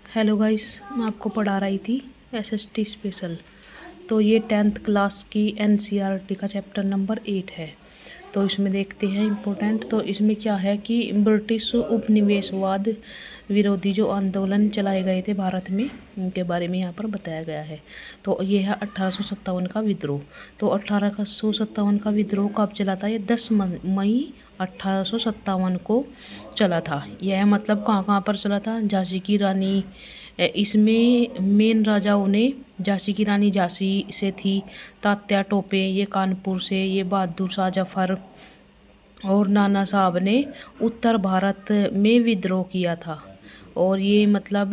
Hello guys, मैं आपको पढ़ा रही थी एसएसटी स्पेशल। तो ये 10th क्लास की एनसीईआरटी का चैप्टर नंबर 8 है। तो इसमें देखते हैं इम्पोर्टेंट। तो इसमें क्या है कि ब्रिटिश उपनिवेशवाद विरोधी जो आंदोलन चलाए गए थे भारत में, उनके बारे में यहाँ पर बताया गया है। तो ये है 1857 का विद्रोह। तो 1857 का विद्रोह कब चला था? ये 10 मई 1857 को चला था। यह मतलब कहाँ कहाँ पर चला था? झांसी की रानी, इसमें मेन राजाओं ने, झांसी की रानी झांसी से थी, तात्या टोपे ये कानपुर से, ये बहादुर शाह जफर और नाना साहब ने उत्तर भारत में विद्रोह किया था। और ये मतलब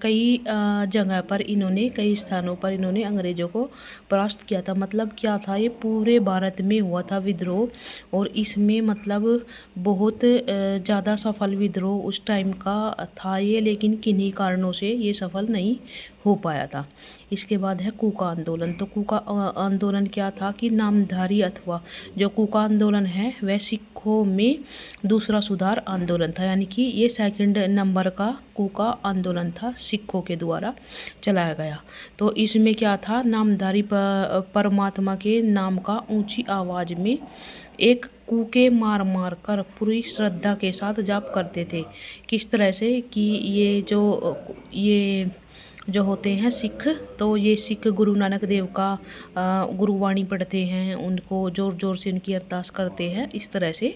कई जगह पर इन्होंने, कई स्थानों पर इन्होंने अंग्रेज़ों को परास्त किया था। मतलब क्या था, ये पूरे भारत में हुआ था विद्रोह। और इसमें मतलब बहुत ज़्यादा सफल विद्रोह उस टाइम का था ये, लेकिन किन्हीं कारणों से ये सफल नहीं हो पाया था। इसके बाद है कूका आंदोलन। तो कूका आंदोलन क्या था कि नामधारी अथवा जो कूका आंदोलन है वह सिखों में दूसरा सुधार आंदोलन था, यानी कि ये सेकंड नंबर का कूका आंदोलन था, सिखों के द्वारा चलाया गया। तो इसमें क्या था, नामधारी परमात्मा के नाम का ऊंची आवाज़ में एक कूके मार मार कर पूरी श्रद्धा के साथ जाप करते थे। किस तरह से कि ये जो होते हैं सिख, तो ये सिख गुरु नानक देव का गुरुवाणी पढ़ते हैं, उनको ज़ोर ज़ोर से उनकी अरदास करते हैं, इस तरह से।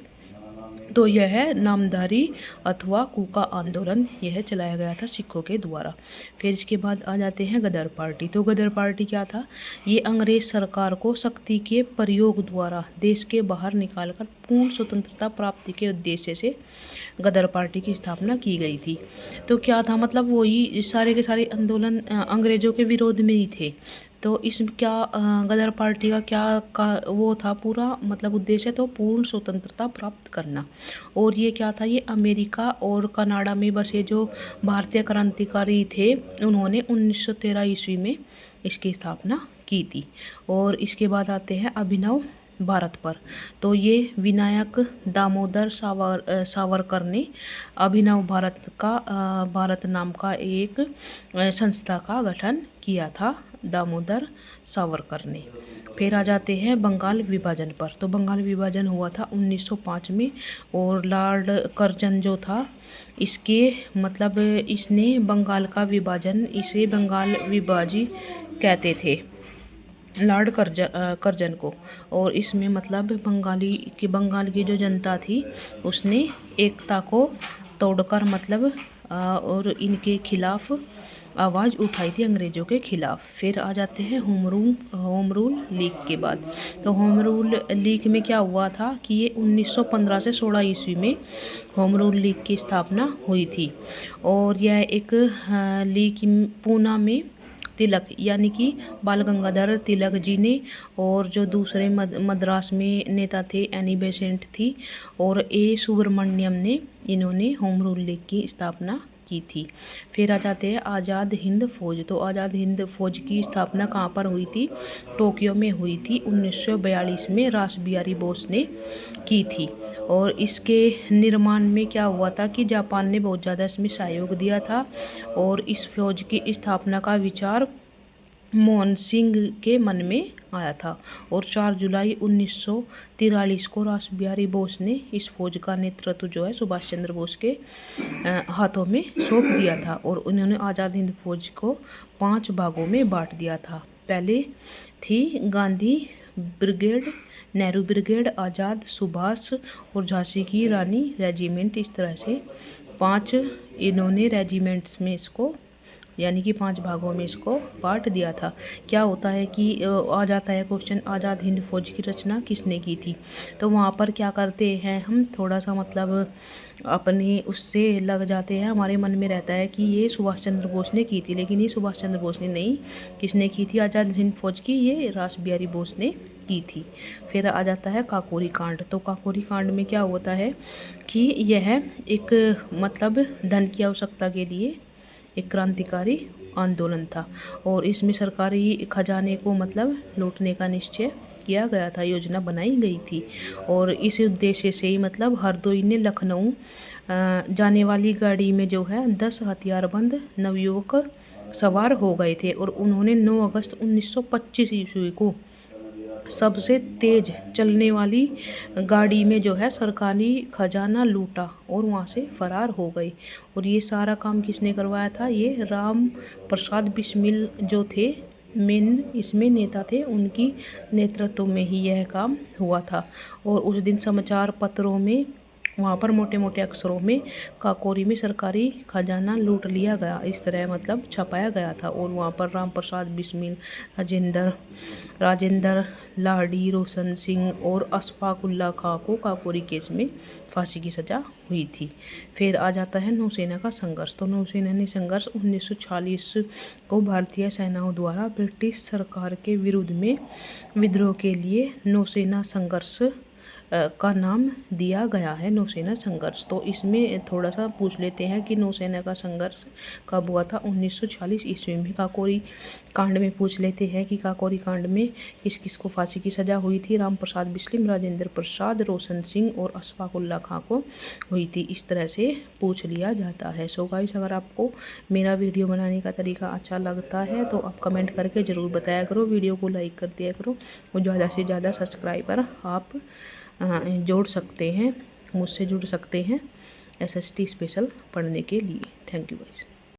तो यह है नामधारी अथवा कूका आंदोलन, यह चलाया गया था सिखों के द्वारा। फिर इसके बाद आ जाते हैं गदर पार्टी। तो गदर पार्टी क्या था? ये अंग्रेज सरकार को शक्ति के प्रयोग द्वारा देश के बाहर निकालकर पूर्ण स्वतंत्रता प्राप्ति के उद्देश्य से गदर पार्टी की स्थापना की गई थी। तो क्या था, मतलब वही सारे के सारे आंदोलन अंग्रेज़ों के विरोध में ही थे। तो इस क्या गदर पार्टी का क्या वो था पूरा मतलब उद्देश्य, तो पूर्ण स्वतंत्रता प्राप्त करना। और ये क्या था, ये अमेरिका और कनाडा में बसे जो भारतीय क्रांतिकारी थे, उन्होंने 1913 ईस्वी में इसकी स्थापना की थी। और इसके बाद आते हैं अभिनव भारत पर। तो ये विनायक दामोदर सावरकर ने अभिनव भारत नाम का एक संस्था का गठन किया था, दामोदर सावरकर ने। फिर आ जाते हैं बंगाल विभाजन पर। तो बंगाल विभाजन हुआ था 1905 में। और लॉर्ड कर्जन जो था, इसके मतलब इसने बंगाल का विभाजन, इसे बंगाल विभाजी कहते थे, लॉर्ड कर्जन को। और इसमें मतलब बंगाल की जो जनता थी, उसने एकता को तोड़कर मतलब और इनके खिलाफ आवाज़ उठाई थी, अंग्रेज़ों के खिलाफ। फिर आ जाते हैं होम रूल लीग के बाद। तो होम रूल लीग में क्या हुआ था कि ये 1915 से 16 ईस्वी में होम रूल लीग की स्थापना हुई थी। और यह एक लीग पूना में तिलक यानी कि बाल गंगाधर तिलक जी ने, और जो दूसरे मद्रास में नेता थे एनी बेसेंट थी, और ए सुब्रमण्यम ने, इन्होंने होम रूल लीग की स्थापना की थी। फिर आ जाते हैं आज़ाद हिंद फौज। तो आज़ाद हिंद फौज की स्थापना कहाँ पर हुई थी? टोक्यो में हुई थी 1942 में, रास बिहारी बोस ने की थी। और इसके निर्माण में क्या हुआ था कि जापान ने बहुत ज़्यादा इसमें सहयोग दिया था। और इस फौज की स्थापना का विचार मोहन सिंह के मन में आया था। और 4 जुलाई 1943 को रास बिहारी बोस ने इस फौज का नेतृत्व जो है सुभाष चंद्र बोस के हाथों में सौंप दिया था। और उन्होंने आज़ाद हिंद फौज को 5 भागों में बांट दिया था। पहले थी गांधी ब्रिगेड, नेहरू ब्रिगेड, आज़ाद, सुभाष और झांसी की रानी रेजिमेंट, इस तरह से 5 इन्होंने रेजिमेंट्स में इसको, यानी कि 5 भागों में इसको बांट दिया था। क्या होता है कि आ जाता है क्वेश्चन, आज़ाद हिंद फौज की रचना किसने की थी? तो वहाँ पर क्या करते हैं हम, थोड़ा सा मतलब अपने उससे लग जाते हैं, हमारे मन में रहता है कि ये सुभाष चंद्र बोस ने की थी, लेकिन ये सुभाष चंद्र बोस ने नहीं। किसने की थी आज़ाद हिंद फौज की? ये रास बिहारी बोस ने की थी। फिर आ जाता है काकोरी कांड। तो काकोरी कांड में क्या होता है कि यह एक मतलब धन की आवश्यकता के लिए एक क्रांतिकारी आंदोलन था। और इसमें सरकारी खजाने को मतलब लूटने का निश्चय किया गया था, योजना बनाई गई थी। और इस उद्देश्य से ही मतलब हरदोई ने लखनऊ जाने वाली गाड़ी में जो है 10 हथियारबंद नवयुवक सवार हो गए थे और उन्होंने 9 अगस्त 1925 ईस्वी को सबसे तेज चलने वाली गाड़ी में जो है सरकारी खजाना लूटा और वहाँ से फरार हो गए। और ये सारा काम किसने करवाया था? ये राम प्रसाद बिस्मिल जो थे मेन इसमें नेता थे, उनकी नेतृत्व में ही यह काम हुआ था। और उस दिन समाचार पत्रों में वहाँ पर मोटे मोटे अक्षरों में काकोरी में सरकारी खजाना लूट लिया गया, इस तरह मतलब छपाया गया था। और वहाँ पर राम प्रसाद बिस्मिल, राजेंद्र लाहिड़ी, रोशन सिंह और अशफाकुल्ला खां को काकोरी केस में फांसी की सज़ा हुई थी। फिर आ जाता है नौसेना का संघर्ष। तो नौसेना ने संघर्ष 1946 को भारतीय सेनाओं द्वारा ब्रिटिश सरकार के विरुद्ध में विद्रोह के लिए नौसेना संघर्ष का नाम दिया गया है, नौसेना संघर्ष। तो इसमें थोड़ा सा पूछ लेते हैं कि नौसेना का संघर्ष कब हुआ था? 1946 ईस्वी में। काकोरी कांड में पूछ लेते हैं कि काकोरी कांड में किस किस को फांसी की सज़ा हुई थी? राम प्रसाद बिस्मिल, राजेंद्र प्रसाद, रोशन सिंह और अशफाकुल्ला खां को हुई थी। इस तरह से पूछ लिया जाता है। सो गाइस, अगर आपको मेरा वीडियो बनाने का तरीका अच्छा लगता है तो आप कमेंट करके ज़रूर बताया करो, वीडियो को लाइक कर दिया करो और ज़्यादा से ज़्यादा सब्सक्राइबर आप जोड़ सकते हैं, मुझसे जुड़ सकते हैं SST स्पेशल पढ़ने के लिए। Thank you guys.